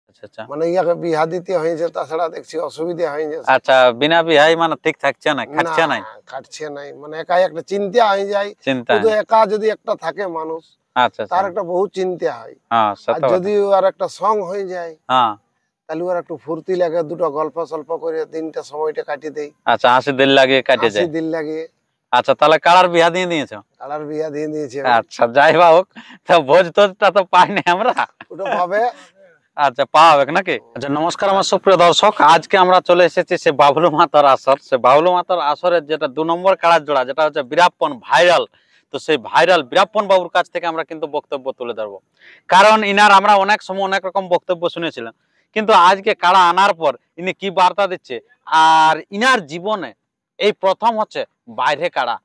আচ্ছা আচ্ছা মানে ইয়াকে বিহা দিতে হয়েছে, তাছাড়া দেখছি অসুবিধা হয়ে যাচ্ছে। আচ্ছা, বিনা বিহাই মানে ঠিক থাকছে না, খাটছে না নাই, কাটছে নাই, মানে একাই একটা চিন্তা হয়ে যায়। চিন্তা শুধু নেই। একা যদি একটা থাকে মানুষ, আচ্ছা আচ্ছা, তার একটা বহু চিন্তা হয়। হ্যাঁ আর সত্য কথা। যদি আর একটা সং হয়ে যায়, হ্যাঁ তাহলে ওর একটু ফুর্তি লাগে, দুটো গল্প সল্প করে দিনটা সময়টা কাটিয়ে দেয়। আচ্ছা, 80 দিন লাগে কাটে 80 যায়। দিন লাগে। আচ্ছা, তাহলে কারার বিয়া দিয়ে দিয়েছো? কালার বিয়া দিয়ে দিয়েছে এখন। আচ্ছা, যাই বা হোক, তো ভোজ টোজটা তো পাই না আমরা। ওটা ভাবে। আচ্ছা, পাওয়া হবে নাকি? আচ্ছা, নমস্কার আমার সুপ্রিয় দর্শক, আজকে আমরা চলে এসেছি সে বাবলু মাতার আসর। সে বাবলু মাতার আসরের যেটা 2 নম্বর কাড়ার জোড়া, যেটা হচ্ছে বীরাপ্পন ভাইরাল। তো সেই ভাইরাল বীরাপ্পন বাবুর কাছ থেকে আমরা কিন্তু বক্তব্য তুলে ধরবো, কারণ ইনার আমরা অনেক সময় অনেক রকম বক্তব্য শুনেছিলাম, কিন্তু আজকে কাড়া আনার পর ইনি কি বার্তা দিচ্ছে, আর ইনার জীবনে এই প্রথম হচ্ছে বাইরে কাড়া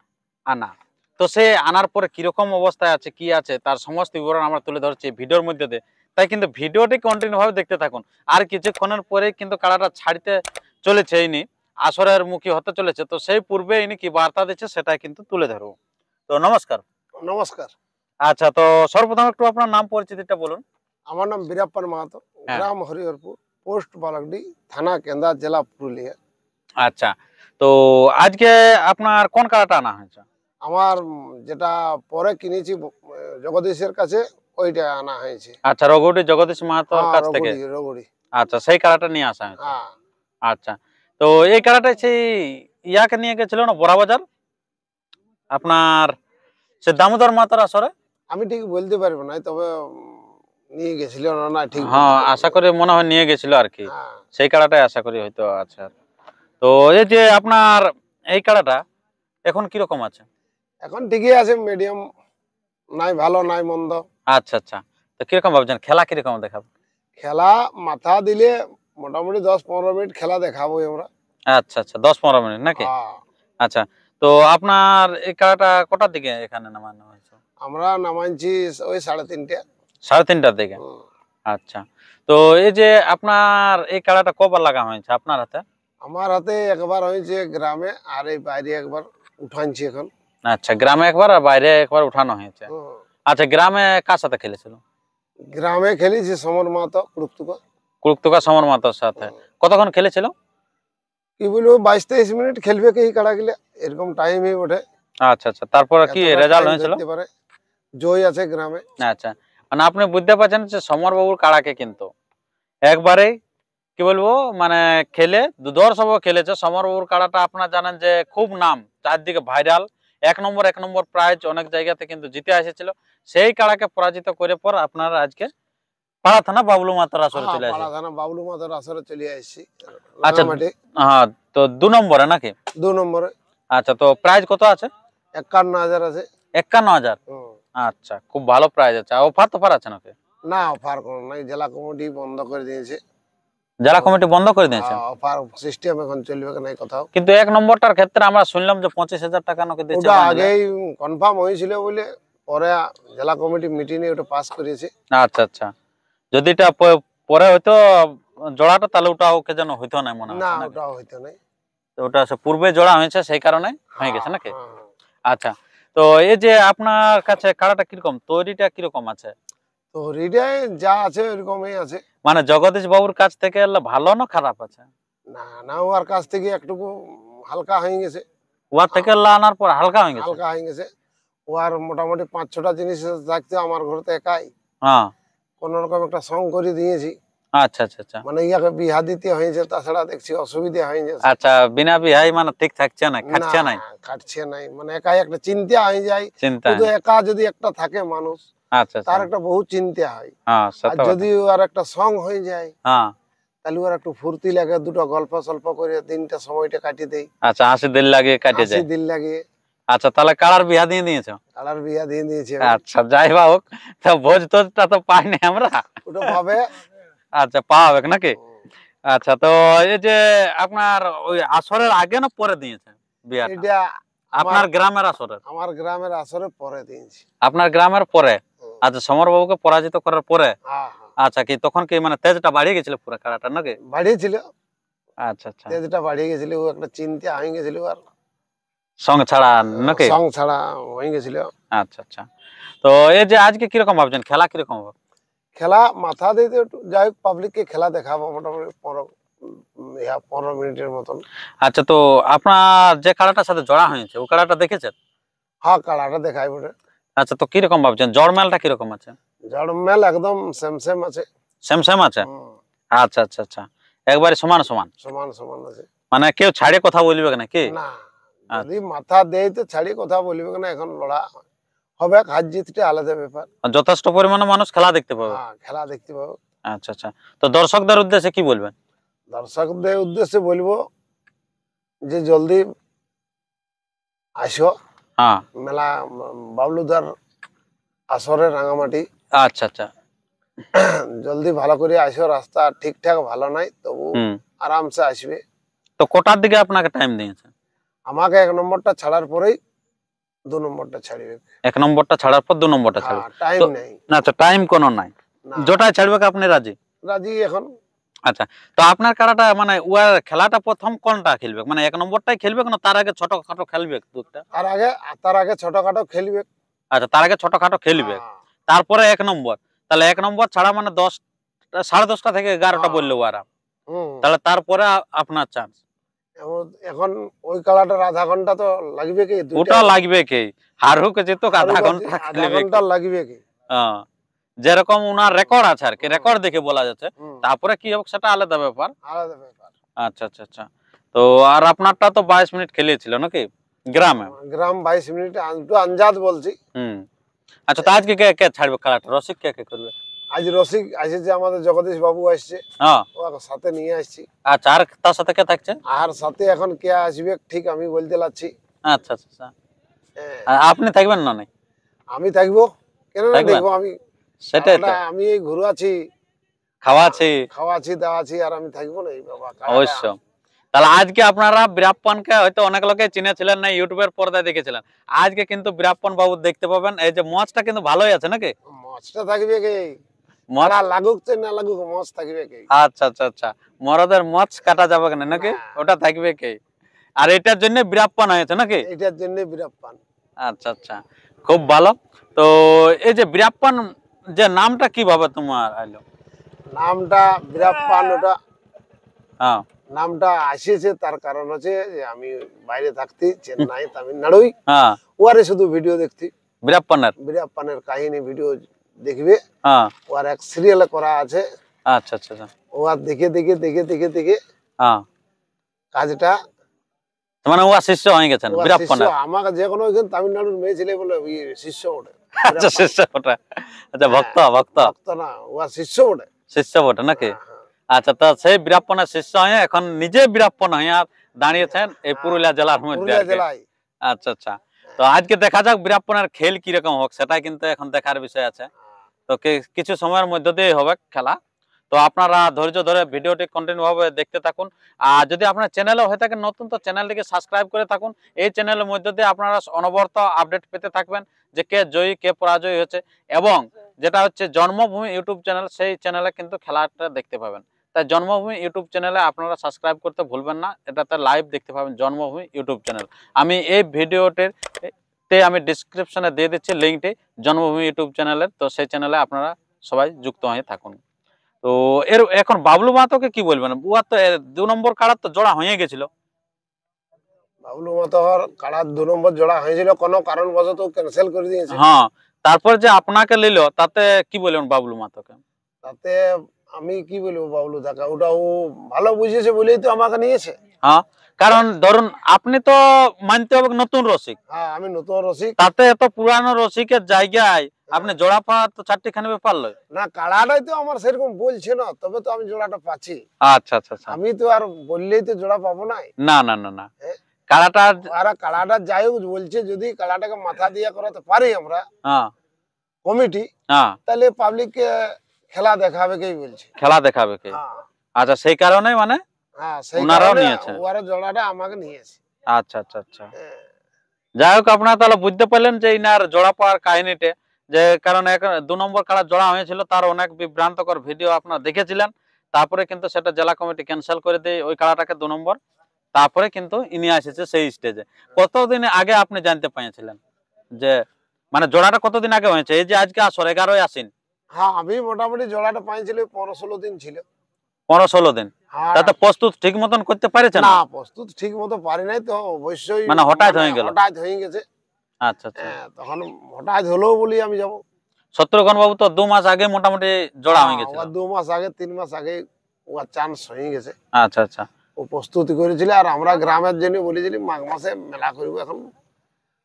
আনা। তো সে আনার পরে কিরকম অবস্থায় আছে, কি আছে, তার সমস্ত বিবরণ আমরা তুলে ধরছি ভিডিওর মধ্যে দিয়ে। তাই কিন্তু ভিডিওটি কন্টিনিউ ভাবে দেখতে থাকুন। আর কিছুক্ষণের পরে কিন্তু কাড়াটা ছাড়তে চলেছে, ইনি আসরের মুখী হতে চলেছে। তো সেই পূর্বে ইনি কি বার্তা দিচ্ছে সেটা কিন্তু তুলে ধরবো। তো নমস্কার। নমস্কার। আচ্ছা, তো সর্বপ্রথম একটু আপনার নাম পরিচিতিটা বলুন। আমার নাম বীরাপ্পন মাহাতো, হ্যাঁ। গ্রাম হরিহরপুর, পোস্ট বালাকডি, থানা কেন্দা, জেলা পুরুলিয়া। আচ্ছা, তো আজকে আপনার কোন কাড়াটা আনা হয়েছে? আমার যেটা পরে কিনেছি জগদীশের কাছে, ওইটা আনা হয়েছে। আচ্ছা, রঘুটি জগদীশ মাহাতোর হ্যাঁ কাছ থেকে। রগুড়ি রগুড়ি। আচ্ছা, সেই কাড়াটা নিয়ে আসা হয়েছে। হ্যাঁ আচ্ছা, তো এই কাড়াটা সেই ইয়াকে নিয়ে গেছিল না বড়াবাজার, আপনার সে দামোদর মাতার আসরে? আমি ঠিক বলতে পারবো না, তবে নিয়ে গেছিল না, না ঠিক বলতে হ্যাঁ, পারবো আশা না। করি মনে হয় নিয়ে গেছিল আর কি, হ্যাঁ সেই কাড়াটাই আশা করি হয়তো। আচ্ছা, তো এই যে আপনার এই কাড়াটা এখন কিরকম আছে? এখন ঠিকই আছে, মিডিয়াম, নাই ভালো নাই মন্দ। আচ্ছা আচ্ছা, তো কিরকম ভাবছেন, খেলা কিরকম দেখাবো? খেলা মাথা দিলে মোটামুটি 10-15 মিনিট খেলা দেখাবো আমরা। আচ্ছা আচ্ছা, 10-15 মিনিট নাকি? হ্যাঁ, আচ্ছা, তো আপনার এই কাড়াটা কটার দিকে এখানে নামানো হয়েছে? আমরা নামাইছি ওই 3:30। 3:30টার দিকে। আচ্ছা, তো এই যে আপনার এই কাড়াটা কবার লাগা হয়েছে আপনার হাতে? আমার হাতে একবার হয়েছে গ্রামে, আর এই বাইরে একবার উঠানছি এখন। আচ্ছা, গ্রামে একবার আর বাইরে একবার উঠানো হয়েছে। হুম। আচ্ছা, গ্রামে কার সাথে খেলেছিল? গ্রামে খেলেছি সমর মাহাতো, কুড়ুকতুকা। কুলুকতুকা সমর মাতার সাথে। কতক্ষণ খেলেছিল? কি বলবো, 22-23 মিনিট খেলবে কি এই কাড়া গিলা, এরকম টাইমই ওঠে। আচ্ছা আচ্ছা, তারপরে কি এতটা রেজাল্ট time হয়েছিল? ধরতে পারে। জয় আছে গ্রামে। আচ্ছা, মানে আপনি বুঝতে পারছেন যে সমর বাবুর কাড়াকে কিন্তু একবারে কি বলবো, মানে খেলে দর্শকও খেলেছে। সমর বাবুর কাড়াটা আপনারা জানেন যে খুব নাম, চারদিকে ভাইরাল, এক নম্বর প্রাইজ অনেক জায়গাতে কিন্তু জিতে এসেছিল। সেই কাড়াকে পরাজিত করে পর আপনারা আজকে পাড়া থানা বাবলু মাতার আসরে হ্যাঁ, চলে আসে। পাড়া থানা বাবলু মাতার আসরে চলে আসছি, আচ্ছা, রাঙামাটি। হ্যাঁ, তো 2 নম্বরে নাকি? 2 নম্বরে আচ্ছা, তো প্রাইজ কত আছে? 51,000 আছে। 51,000। হুম। আচ্ছা, খুব ভালো প্রাইজ আছে। অফার তো আছে নাকি? না, অফার কোনো নাই, জেলা কমিটি বন্ধ করে দিয়েছে। জেলা কমিটি বন্ধ করে দিয়েছে? অফার সিস্টেম এখন চলবে নাই কোথাও। কিন্তু 1 নম্বরটার ক্ষেত্রে আমরা শুনলাম যে 25,000 টাকা নাকি দিয়েছে ওটা বাংলা। আগেই কনফার্ম হয়েছিল বলে পরে জেলা কমিটি মিটিংয়ে ওটা পাস করেছে। আচ্ছা আচ্ছা, যদি এটা পরে হয়তো জোড়াটা, তাহলে ওটা ওকে যেন হইতো না মনে না, হচ্ছে নাকি? ওটা হইতো নাই। তো ওটা পূর্বে জোড়া হয়েছে সেই কারণে হয়ে গেছে হ্যাঁ, নাকি? হ্যাঁ, হ্যাঁ। আচ্ছা, তো এই যে আপনার কাছে কাড়াটা কিরকম, তৈরিটা কিরকম আছে? তো হৃদয় যা আছে ওইরকমই আছে। মানে জগদীশ বাবুর কাছ থেকে ভালো না খারাপ আছে? না না, ওর কাছ থেকে একটুকু হালকা হয়ে গেছে। ওয়ার থেকে আনার পর হালকা হয়ে গেছে? হালকা হয়ে গেছে। ও আর মোটামুটি 5-6টা জিনিস থাকতে আমার ঘরে তো একাই হ্যাঁ। কোন রকম একটা সং করে দিয়েছি। আচ্ছা আচ্ছা আচ্ছা, মানে ইয়াকে বিহা দিতে হয়েছে, তাছাড়া দেখছি অসুবিধা হয়ে যাচ্ছে। আচ্ছা, বিনা বিহাই মানে ঠিক থাকছে না, না খাটছে নাই, কাটছে নাই, মানে একাই একটা চিন্তা হয়ে যায়। চিন্তা শুধু নেই। একা যদি একটা থাকে মানুষ, আচ্ছা আচ্ছা, তার একটা বহু চিন্তা হয়। হ্যাঁ আর সত্য কথা। যদি আর একটা সং হয়ে যায়, হ্যাঁ, তাহলে ওর একটু ফুর্তি লাগে, দুটো গল্প সল্প করে দিনটা সময়টা কাটিয়ে দেয়। আচ্ছা, 80 দিন লাগে কাটে 80 যায়। দিন লাগে। আচ্ছা, তাহলে কাড়ার বিয়া দিয়ে দিয়েছো? কালার বিয়া দিয়ে দিয়েছে। আচ্ছা, যাই বা হোক, তো ভোজ টোজটা তো পাই না আমরা। ওটা ভাবে। আচ্ছা, পাওয়া হবে নাকি? আচ্ছা, তো এই যে আপনার ওই আসরের আগে না পরে দিয়েছে বিয়াটা? এটা আপনার গ্রামের আসরে? আমার গ্রামের আসরে পরে দিয়েছি। আপনার গ্রামের পরে? হুম। আচ্ছা, সমর বাবুকে পরাজিত করার পরে? হ্যাঁ, হ্যাঁ। আচ্ছা, কি তখন কি মানে তেজটা বাড়িয়ে গেছিল পুরো কাড়াটা নাকি? বাড়িয়েছিল, আচ্ছা আচ্ছা, তেজটা বাড়িয়ে গেছিল, ও একটা চিন্তা হয়ে গেছিল, আর সঙ্গ ছাড়া নাকি? সং ছাড়া হয়ে গেছিল। আচ্ছা আচ্ছা, তো এই যে আজকে কিরকম ভাবছেন, খেলা কিরকম হবে? খেলা মাথা দিতে একটু যাই হোক পাবলিককে খেলা দেখাবো মোটামুটি 15 মিনিটের মতন। আচ্ছা, তো আপনার যে কাড়াটার সাথে জড়া হয়েছে ও কাড়াটা দেখেছেন? হ্যাঁ, কাড়াটা দেখাই বটে। আচ্ছা, তো কিরকম ভাবছেন, জড়মেলটা কিরকম আছে? জড়মেল একদম সেম সেম আছে। সেম সেম আছে? হুম, আচ্ছা আচ্ছা আচ্ছা, একবারে সমান সমান, সমান সমান আছে। মানে কেউ ছাড়ে কথা বলবে নাকি? না, আচ্ছা, যদি মাথা দেয় তো ছাড়ি কথা বলবে না, এখন লড়া হবে, হার জিতটা আলাদা ব্যাপার। যথেষ্ট পরিমাণে মানুষ খেলা দেখতে পাবে। হ্যাঁ, খেলা দেখতে পাবো। আচ্ছা আচ্ছা, তো দর্শকদের উদ্দেশ্যে কি বলবেন? দর্শকদের উদ্দেশ্যে বলবো যে জলদি আসো হ্যাঁ, মেলা, বাবলুদার আসরে রাঙামাটি। আচ্ছা আচ্ছা, জলদি ভালো করে আসো, রাস্তা ঠিকঠাক ভালো নাই, তবু হুম, আরামসে আসবে। তো কোটার দিকে আপনাকে টাইম দিয়েছে? আমাকে 1 নম্বরটা ছাড়ার পরেই 2 নম্বরটা ছাড়বে। 1 নম্বরটা ছাড়ার পর 2 নম্বরটা ছাড়বে? হ্যাঁ, টাইম তো নেই। আচ্ছা, টাইম কোনো নাই, না, যেটাই ছাড়বে কি আপনি রাজি? রাজি এখন। আচ্ছা, তো আপনার কাড়াটা মানে ওয়ার খেলাটা প্রথম কোনটা খেলবে, মানে 1 নম্বরটাই খেলবে না তার আগে ছোটখাটো খেলবে দুটা? তার আগে ছোটখাটো খেলবে। আচ্ছা, তার আগে ছোটখাটো খেলবে, হ্যাঁ, তারপরে 1 নম্বর। তাহলে 1 নম্বর ছাড়া মানে 10টা 10:30টা থেকে 11টা হ্যাঁ, বললে ওরা, হুম। তাহলে তারপরে আপনার চান্স। এখন ওই কালাটার আধা ঘন্টা তো লাগবে কি, ওটা লাগবে কি, হারুক জিতুক আধা ঘন্টা আধা খেলবে ঘন্টা কি? লাগবে কি। হ্যাঁ, যেরকম উনার রেকর্ড আছে আর কি, হুম, রেকর্ড দেখে বলা যাচ্ছে। হুম, তারপরে কি হোক সেটা আলাদা ব্যাপার। আলাদা ব্যাপার। আচ্ছা আচ্ছা আচ্ছা, তো আর আপনারটা তো 22 মিনিট খেলিয়েছিল নাকি গ্রামে? গ্রাম 22 মিনিট, একটু আঞ্জাদ বলছি। হুম, আচ্ছা, তো আজকে কে কে ছাড়বে খেলাটা, রসিক কে কে করবে? আজ রসিক আসেছে, আমাদের জগদীশ বাবু আসছে, হ্যাঁ, ওকে সাথে নিয়ে আসছি। আচ্ছা, আর তার সাথে কে থাকছে? আর সাথে এখন কে আসবে ঠিক আমি বলতে পারছি। আচ্ছা আচ্ছা আচ্ছা, হ্যাঁ, আর আপনি থাকবেন না নাই? আমি থাকবো, কেন না থাকবেন, দেখবো আমি। সেটাই তো, আমি এই ঘুরে আছি, খাওয়া আছে। খাওয়াছি দাওয়াছি, আর আমি থাকবো না এই বাবা অবশ্য, তাহলে আজকে আপনারা বীরাপ্পনকে হয়তো অনেক লোকে চিনেছিলেন না, ইউটিউবের পর্দায় দেখেছিলেন, আজকে কিন্তু বীরাপ্পন বাবু দেখতে পাবেন। এই যে মঞ্চটা কিন্তু ভালোই আছে নাকি? মাছটা থাকবে কি, মঞ্চ, মারা লাগুক তো না লাগুক, মাছ থাকবে কি। আচ্ছা আচ্ছা আচ্ছা, মরদের মঞ্চ কাটা যাবে না নাকি, না, ওটা থাকবে কি? আর এটার জন্য বীরাপ্পন হয়েছে নাকি? এটার জন্য বীরাপ্পান। আচ্ছা আচ্ছা, খুব ভালো। তো এই যে বীরাপ্পন যে নামটা কিভাবে তোমার আইলো? নামটা বীরাপ্পান, ওটা হ্যাঁ, নামটা আসিয়েছে তার কারণ হচ্ছে যে আমি বাইরে থাকতি চেন্নাই তামিলনাড়ুই, হ্যাঁ, ওয়ারে শুধু ভিডিও দেখতি, বীরাপ্পনের, বীরাপ্পানের কাহিনী ভিডিও দেখবে। হ্যাঁ, ওর এক সিরিয়ালে করা আছে, আচ্ছা আচ্ছা আচ্ছা, ও আর দেখে দেখে দেখে দেখে দেখে হ্যাঁ, কাজটা, মানে ও শিষ্য হয়ে গেছেন ও আর শিষ্য। বীরাপ্পনের? আমাকে যে কোনো একজন তামিলনাড়ুর মেয়ে ছেলে বলে ওই শিষ্য ওঠে। আচ্ছা, শিষ্য ওটা, আচ্ছা, ভক্ত ভক্ত ভক্ত না, ও আর শিষ্য ওঠে। শিষ্য বটে নাকি? হ্যাঁ, হ্যাঁ, আচ্ছা, তো সেই বীরাপ্পনের শিষ্য হয়ে এখন নিজে বীরাপ্পন হয়ে দাঁড়িয়েছেন এই পুরুলিয়া জেলার মধ্যে পুরুলিয়া আর কি। জেলায়। আচ্ছা আচ্ছা, তো আজকে দেখা যাক বীরাপ্পনের খেল কিরকম হোক, সেটাই কিন্তু এখন দেখার বিষয় আছে। তো কিছু সময়ের মধ্যে দিয়ে হবে খেলা। তো আপনারা ধৈর্য ধরে ভিডিওটি কন্টিনিউ ভাবে দেখতে থাকুন। আর যদি আপনার চ্যানেলে হয়ে থাকেন নতুন, তো চ্যানেলটিকে সাবস্ক্রাইব করে থাকুন। এই চ্যানেলের মধ্যে দিয়ে আপনারা অনবরত আপডেট পেতে থাকবেন যে কে জয়ী কে পরাজয় হয়েছে, এবং যেটা হচ্ছে জন্মভূমি ইউটিউব চ্যানেল, সেই চ্যানেলে কিন্তু খেলাটা দেখতে পাবেন। তাই জন্মভূমি ইউটিউব চ্যানেলে আপনারা সাবস্ক্রাইব করতে ভুলবেন না, এটাতে লাইভ দেখতে পাবেন জন্মভূমি ইউটিউব চ্যানেল। আমি এই ভিডিওটির আমি ডিসক্রিপশনে দিয়ে দিচ্ছি লিঙ্কটি জন্মভূমি ইউটিউব চ্যানেলের, তো সেই চ্যানেলে আপনারা সবাই যুক্ত হয়ে থাকুন। তো এখন বাবলু মাহাতোকে কি বলবেন? উয়ার তো 2 নম্বর কাড়ার তো জোড়া হয়ে গেছিল। বাবলু মাতোহর কাড়ার 2 নম্বর জোড়া হয়েছিল, কোনো কারণবশত ক্যান্সেল করে দিয়েছে। হ্যাঁ, তারপর যে আপনাকে নিল তাতে কি বলবেন বাবলু মাহাতোকে? তাতে আমি কি বলবো, বাবলু দাকে ওটা ও ভালো বুঝেছে বলেই তো আমাকে নিয়েছে। হ্যাঁ, কারণ ধরুন আপনি তো মানতে হবে নতুন রসিক, হ্যাঁ, আমি নতুন রসিক। তাতে এত পুরানো রসিকের জায়গায় আপনি জোড়া পাওয়া তো 4টি খানি ব্যাপার লয়। না, কাড়াটাই তো আমার সেরকম বলছে না, তবে তো আমি জোড়াটা পাচ্ছি। আচ্ছা আচ্ছা আচ্ছা, আমি তো আর বললেই তো জোড়া পাবো না। না না না না, হ্যাঁ, কাড়াটা, আর কাড়াটা যাই হোক বলছে, যদি কাড়াটাকে মাথা দিয়ে করাতে পারি আমরা হ্যাঁ কমিটি, হ্যাঁ, তাহলে পাবলিককে খেলা দেখাবে কেই বলছে। খেলা দেখাবে কে? হ্যাঁ, আচ্ছা, সেই কারণে মানে হ্যাঁ, সেই ওনারাও কারণে নিয়েছে। ওরা জোড়াটা আমাকে নিয়েছে। আচ্ছা আচ্ছা আচ্ছা, হ্যাঁ, যাই হোক, আপনারা তাহলে বুঝতে পারলেন যে ইনার জোড়া পাওয়ার কাহিনীতে, যে কারণ 2 নম্বর কাড়া জোড়া হয়েছিল, তার অনেক বিভ্রান্তকর ভিডিও আপনারা দেখেছিলেন। তারপরে কিন্তু সেটা জেলা কমিটি ক্যান্সেল করে দিয়ে ওই কাড়াটাকে 2 নম্বর, তারপরে কিন্তু ইনি এসেছে সেই স্টেজে। কতদিন আগে আপনি জানতে পেরেছিলেন যে মানে জোড়াটা কতদিন আগে হয়েছে? এই যে আজকে আসর 11ই আশ্বিন, হ্যাঁ আমি মোটামুটি জোড়াটা পাইছিল 15-16 দিন ছিল। 15-16 দিন। হ্যাঁ তাতে প্রস্তুত ঠিক মতন করতে পারেছেন? না প্রস্তুত ঠিক মতো পারি নাই তো, অবশ্যই মানে হঠাৎ হয়ে গেল। হঠাৎ হয়ে গেছে। আচ্ছা আচ্ছা। তখন হঠাৎ হলেও বলি আমি যাবো। শত্রুঘ্ন বাবু তো 2 মাস আগে মোটামুটি জোড়া হয়ে গেছিল। 2 মাস আগে 3 মাস আগে ওর চান্স হয়ে গেছে। আচ্ছা আচ্ছা। ও প্রস্তুতি করেছিল, আর আমরা গ্রামের জন্য বলেছিলি মাঘ মাসে মেলা করবো। এখন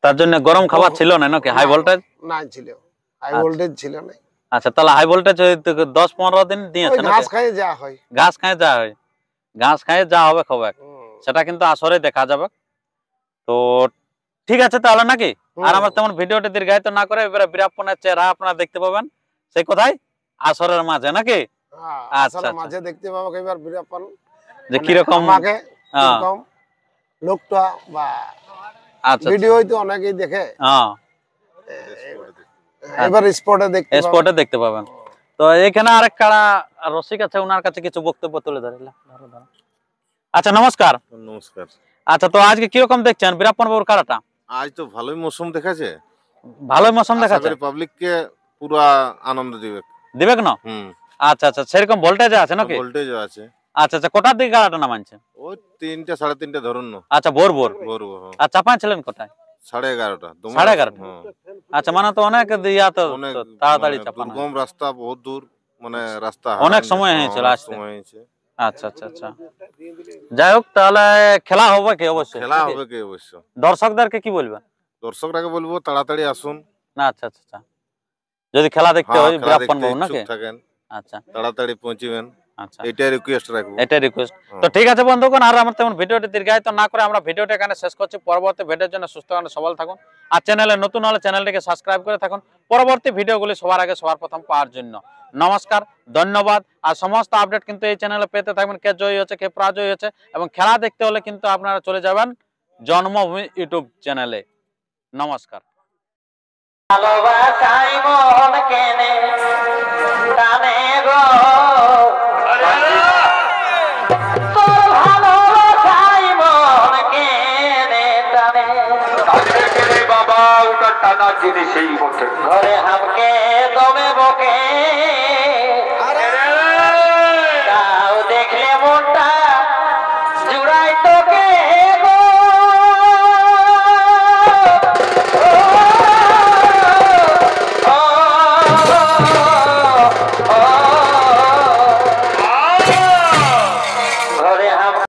তার জন্য গরম খাবার ছিল না নাকি? হাই ভোল্টেজ নাই ছিল, হাই ভোল্টেজ ছিল না। আচ্ছা, তাহলে হাই ভোল্টেজ 10-15 দিন দিয়েছে ঘাস নাকি? খাইয়ে যা হয়। ঘাস খায় যা হয়, ঘাস খায় যা হবে হবে, সেটা কিন্তু আসরে দেখা যাবে। তো ঠিক আছে তাহলে নাকি? আর আমার তেমন ভিডিওটি দীর্ঘায়িত না করে এবারে বীরাপ্পনের চেহারা আপনারা দেখতে পাবেন সেই কোথায় আসরের মাঝে নাকি? আচ্ছা আসলে মাঝে দেখতে পাবো এবার বীরাপ্পন যে কিরকম আমাকে কিরকম লোকটা বা আচ্ছা ভিডিও তো অনেকেই দেখে, হ্যাঁ এবার স্পটে দেখতে পাবেন। তো এখানে আরেক কাড়া রসিক আছে, ওনার কাছে কিছু বক্তব্য তুলে ধরিলাম। আচ্ছা নমস্কার। নমস্কার। আচ্ছা, তো আজকে কিরকম দেখছেন বীরাপ্পন বাবুর কাড়াটা? আজ তো ভালোই মৌসুম দেখাছে, ভালোই মৌসুম দেখাচ্ছে, পাবলিক কে পুরা আনন্দ দিবে দিবে না? আচ্ছা আচ্ছা, সেরকম ভোল্টেজ আছে নাকি? ভোল্টেজ আছে। আচ্ছা আচ্ছা, কোটার দিকে গাড়াটা নামাইছে? ওই 3টা 3:30 ধরুন না। আচ্ছা, ভোর ভোর। আর চাপাই ছিলেন কোথায়? 11:30। 11:30। আচ্ছা, মানে তো অনেক ইয়া তো তাড়াতাড়ি চাপানো। দুর্গম রাস্তা, বহুত দূর, মানে রাস্তা অনেক সময় হয়েছিল আসতে। সময় হয়েছে। আচ্ছা আচ্ছা আচ্ছা, যাই হোক, তাহলে খেলা হবে কি? অবশ্যই খেলা হবে কি অবশ্য। দর্শকদেরকে কি বলবেন? দর্শকরাকে বলবো তাড়াতাড়ি আসুন। না আচ্ছা আচ্ছা আচ্ছা, যদি খেলা দেখতে হয় বীরাপ্পন বাবু নাকি? আচ্ছা, তাড়াতাড়ি পৌঁছিবেন, আচ্ছা এটাই রিকোয়েস্ট রাখবো। এটাই রিকোয়েস্ট। তো ঠিক আছে বন্ধুগণ, আর আমার তেমন ভিডিওটি দীর্ঘায়িত না করে আমরা ভিডিওটা এখানে শেষ করছি। পরবর্তী ভিডিওর জন্য সুস্থ এবং সবল থাকুন, আর চ্যানেলে নতুন হলে চ্যানেলটিকে সাবস্ক্রাইব করে থাকুন পরবর্তী ভিডিওগুলি সবার আগে সবার প্রথম পাওয়ার জন্য। নমস্কার, ধন্যবাদ। আর সমস্ত আপডেট কিন্তু এই চ্যানেলে পেতে থাকবেন, কে জয়ী হচ্ছে কে পরাজয় হচ্ছে, এবং খেলা দেখতে হলে কিন্তু আপনারা চলে যাবেন জন্মভূমি ইউটিউব চ্যানেলে। নমস্কার। ভালোবাসাই মন কেনে টানে গো, তোর ভালোবাসাই মন কেনে টানে, বাবা ওটা টানা জিনিস ঘরে হামকে দমে বকে